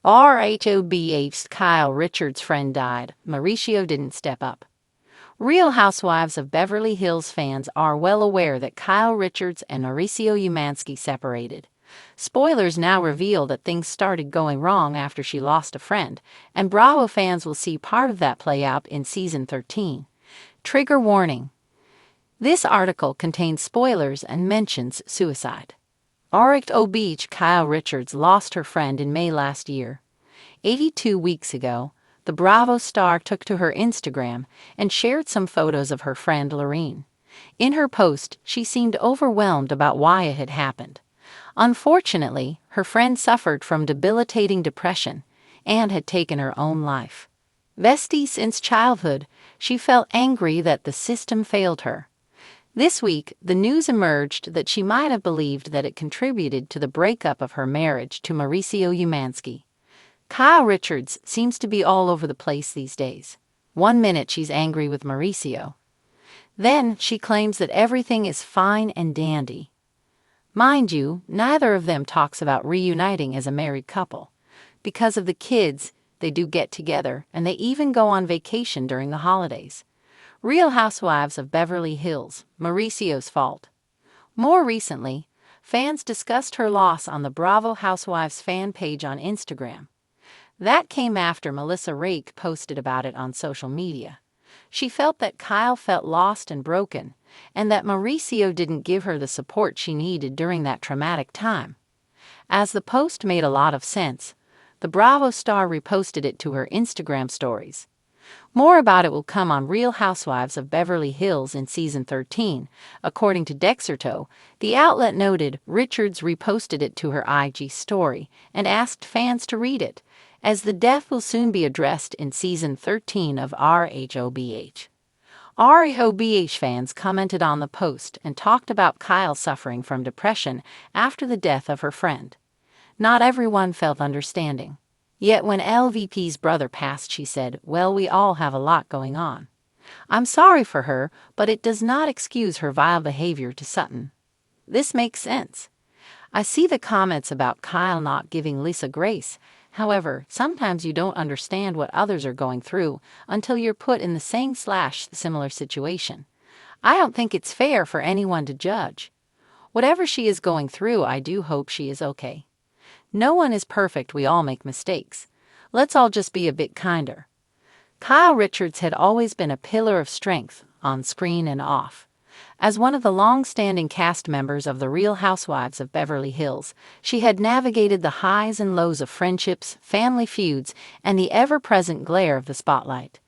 RHOBH's Kyle Richards' friend died. Mauricio didn't step up. Real Housewives of Beverly Hills fans are well aware that Kyle Richards and Mauricio Umansky separated. Spoilers now reveal that things started going wrong after she lost a friend, and Bravo fans will see part of that play out in season 13. Trigger warning. This article contains spoilers and mentions suicide. RHOBH Kyle Richards lost her friend in May last year. 82 weeks ago, the Bravo star took to her Instagram and shared some photos of her friend Lorene. In her post, she seemed overwhelmed about why it had happened. Unfortunately, her friend suffered from debilitating depression and had taken her own life. Bestie since childhood, she felt angry that the system failed her. This week, the news emerged that she might have believed that it contributed to the breakup of her marriage to Mauricio Umansky. Kyle Richards seems to be all over the place these days. One minute she's angry with Mauricio. Then she claims that everything is fine and dandy. Mind you, neither of them talks about reuniting as a married couple. Because of the kids, they do get together, and they even go on vacation during the holidays. Real Housewives of Beverly Hills, Mauricio's fault. More recently, fans discussed her loss on the Bravo Housewives fan page on Instagram. That came after Melissa Rake posted about it on social media. She felt that Kyle felt lost and broken, and that Mauricio didn't give her the support she needed during that traumatic time. As the post made a lot of sense, the Bravo star reposted it to her Instagram stories. More about it will come on Real Housewives of Beverly Hills in season 13. According to Dexerto, the outlet noted Richards reposted it to her IG story and asked fans to read it, as the death will soon be addressed in season 13 of RHOBH. RHOBH fans commented on the post and talked about Kyle suffering from depression after the death of her friend. Not everyone felt understanding. Yet when LVP's brother passed, she said, "Well, we all have a lot going on. I'm sorry for her, but it does not excuse her vile behavior to Sutton." This makes sense. I see the comments about Kyle not giving Lisa grace. However, sometimes you don't understand what others are going through until you're put in the same/similar situation. I don't think it's fair for anyone to judge. Whatever she is going through, I do hope she is okay. No one is perfect, we all make mistakes. Let's all just be a bit kinder. Kyle Richards had always been a pillar of strength, on screen and off. As one of the long-standing cast members of The Real Housewives of Beverly Hills, she had navigated the highs and lows of friendships, family feuds, and the ever-present glare of the spotlight.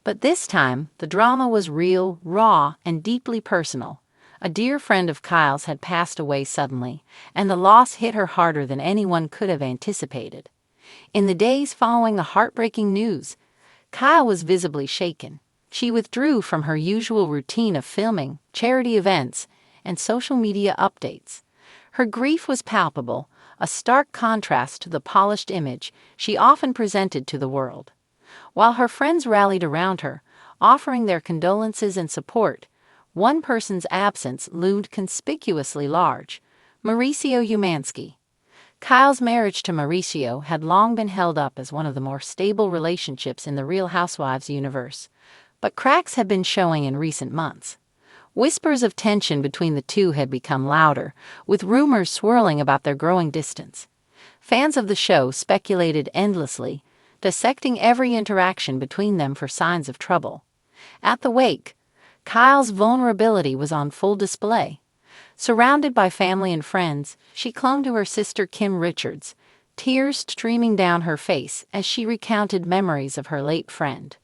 But this time, the drama was real, raw, and deeply personal. A dear friend of Kyle's had passed away suddenly, and the loss hit her harder than anyone could have anticipated. In the days following the heartbreaking news, Kyle was visibly shaken. She withdrew from her usual routine of filming, charity events, and social media updates. Her grief was palpable, a stark contrast to the polished image she often presented to the world. While her friends rallied around her, offering their condolences and support, one person's absence loomed conspicuously large: Mauricio Umansky. Kyle's marriage to Mauricio had long been held up as one of the more stable relationships in the Real Housewives universe, but cracks had been showing in recent months. Whispers of tension between the two had become louder, with rumors swirling about their growing distance. Fans of the show speculated endlessly, dissecting every interaction between them for signs of trouble. At the wake, Kyle's vulnerability was on full display. Surrounded by family and friends, she clung to her sister Kim Richards, tears streaming down her face as she recounted memories of her late friend.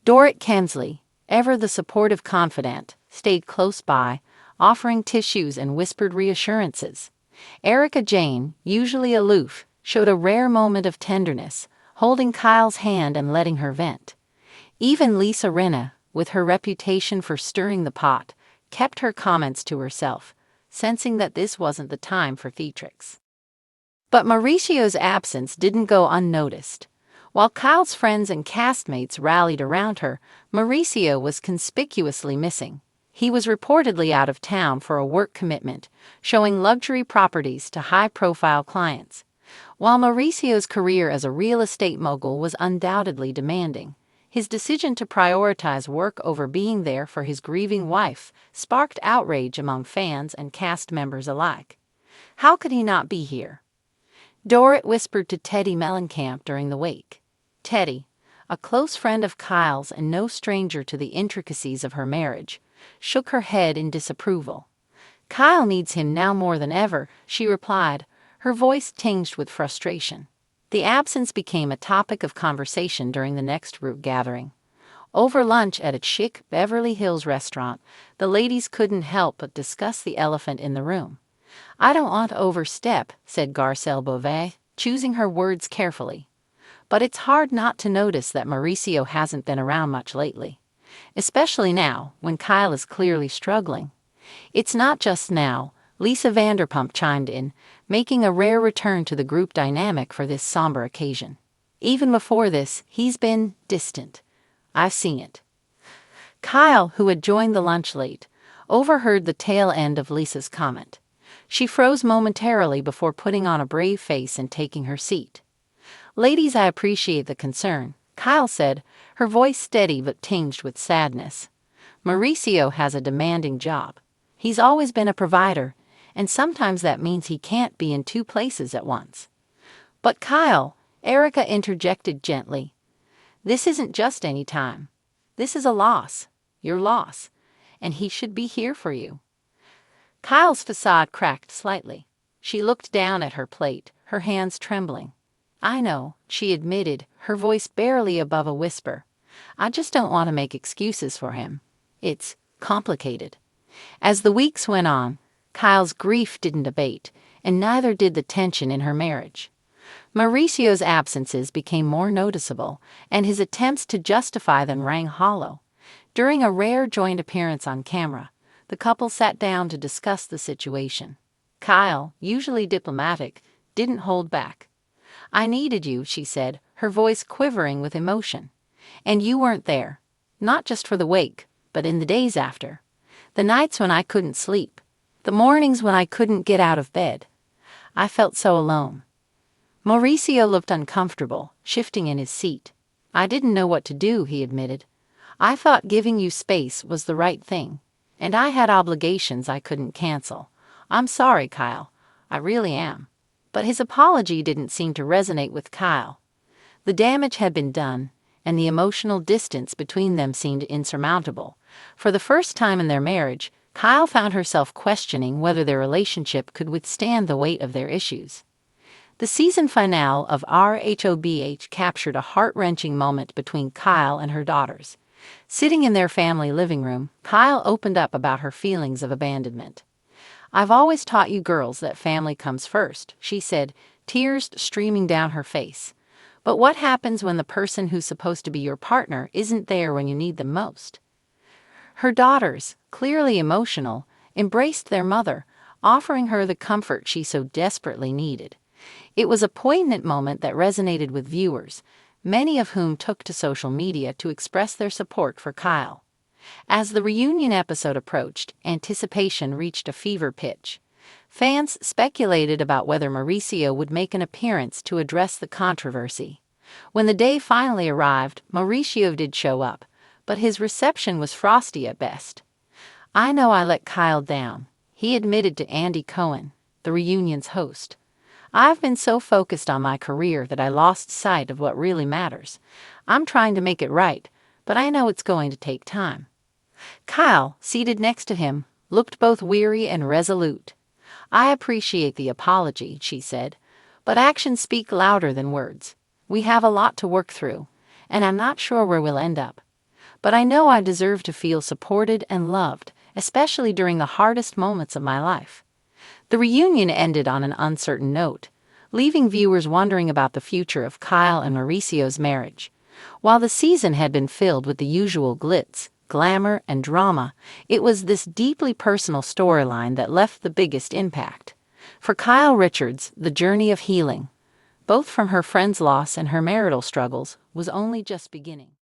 Dorrit Kensley, ever the supportive confidant, stayed close by, offering tissues and whispered reassurances. Erica Jane, usually aloof, showed a rare moment of tenderness, holding Kyle's hand and letting her vent. Even Lisa Rinna, with her reputation for stirring the pot, kept her comments to herself, sensing that this wasn't the time for theatrics. But Mauricio's absence didn't go unnoticed. While Kyle's friends and castmates rallied around her, Mauricio was conspicuously missing. He was reportedly out of town for a work commitment, showing luxury properties to high-profile clients. While Mauricio's career as a real estate mogul was undoubtedly demanding, his decision to prioritize work over being there for his grieving wife sparked outrage among fans and cast members alike. How could he not be here? Dorrit whispered to Teddy Mellencamp during the wake. Teddy, a close friend of Kyle's and no stranger to the intricacies of her marriage, shook her head in disapproval. "Kyle needs him now more than ever," she replied, her voice tinged with frustration. The absence became a topic of conversation during the next group gathering. Over lunch at a chic Beverly Hills restaurant, the ladies couldn't help but discuss the elephant in the room. "I don't want to overstep," said Garcelle Beauvais, choosing her words carefully. "But it's hard not to notice that Mauricio hasn't been around much lately. Especially now, when Kyle is clearly struggling." "It's not just now," Lisa Vanderpump chimed in, making a rare return to the group dynamic for this somber occasion. "Even before this, he's been distant. I've seen it." Kyle, who had joined the lunch late, overheard the tail end of Lisa's comment. She froze momentarily before putting on a brave face and taking her seat. "Ladies, I appreciate the concern," Kyle said, her voice steady but tinged with sadness. "Mauricio has a demanding job. He's always been a provider, and sometimes that means he can't be in two places at once." "But Kyle," Erica interjected gently, "this isn't just any time. This is a loss, your loss, and he should be here for you." Kyle's facade cracked slightly. She looked down at her plate, her hands trembling. "I know," she admitted, her voice barely above a whisper. "I just don't want to make excuses for him. It's complicated." As the weeks went on, Kyle's grief didn't abate, and neither did the tension in her marriage. Mauricio's absences became more noticeable, and his attempts to justify them rang hollow. During a rare joint appearance on camera, the couple sat down to discuss the situation. Kyle, usually diplomatic, didn't hold back. "I needed you," she said, her voice quivering with emotion. "And you weren't there. Not just for the wake, but in the days after. The nights when I couldn't sleep. The mornings when I couldn't get out of bed. I felt so alone." Mauricio looked uncomfortable, shifting in his seat. "I didn't know what to do," he admitted. "I thought giving you space was the right thing. And I had obligations I couldn't cancel. I'm sorry, Kyle. I really am." But his apology didn't seem to resonate with Kyle. The damage had been done, and the emotional distance between them seemed insurmountable. For the first time in their marriage, Kyle found herself questioning whether their relationship could withstand the weight of their issues. The season finale of RHOBH captured a heart-wrenching moment between Kyle and her daughters. Sitting in their family living room, Kyle opened up about her feelings of abandonment. "I've always taught you girls that family comes first," she said, tears streaming down her face. "But what happens when the person who's supposed to be your partner isn't there when you need them most?" Her daughters, clearly emotional, embraced their mother, offering her the comfort she so desperately needed. It was a poignant moment that resonated with viewers, many of whom took to social media to express their support for Kyle. As the reunion episode approached, anticipation reached a fever pitch. Fans speculated about whether Mauricio would make an appearance to address the controversy. When the day finally arrived, Mauricio did show up, but his reception was frosty at best. "I know I let Kyle down," he admitted to Andy Cohen, the reunion's host. "I've been so focused on my career that I lost sight of what really matters. I'm trying to make it right, but I know it's going to take time." Kyle, seated next to him, looked both weary and resolute. "I appreciate the apology," she said, "but actions speak louder than words. We have a lot to work through, and I'm not sure where we'll end up. But I know I deserve to feel supported and loved, especially during the hardest moments of my life." The reunion ended on an uncertain note, leaving viewers wondering about the future of Kyle and Mauricio's marriage. While the season had been filled with the usual glitz, glamour, and drama, it was this deeply personal storyline that left the biggest impact. For Kyle Richards, the journey of healing, both from her friend's loss and her marital struggles, was only just beginning.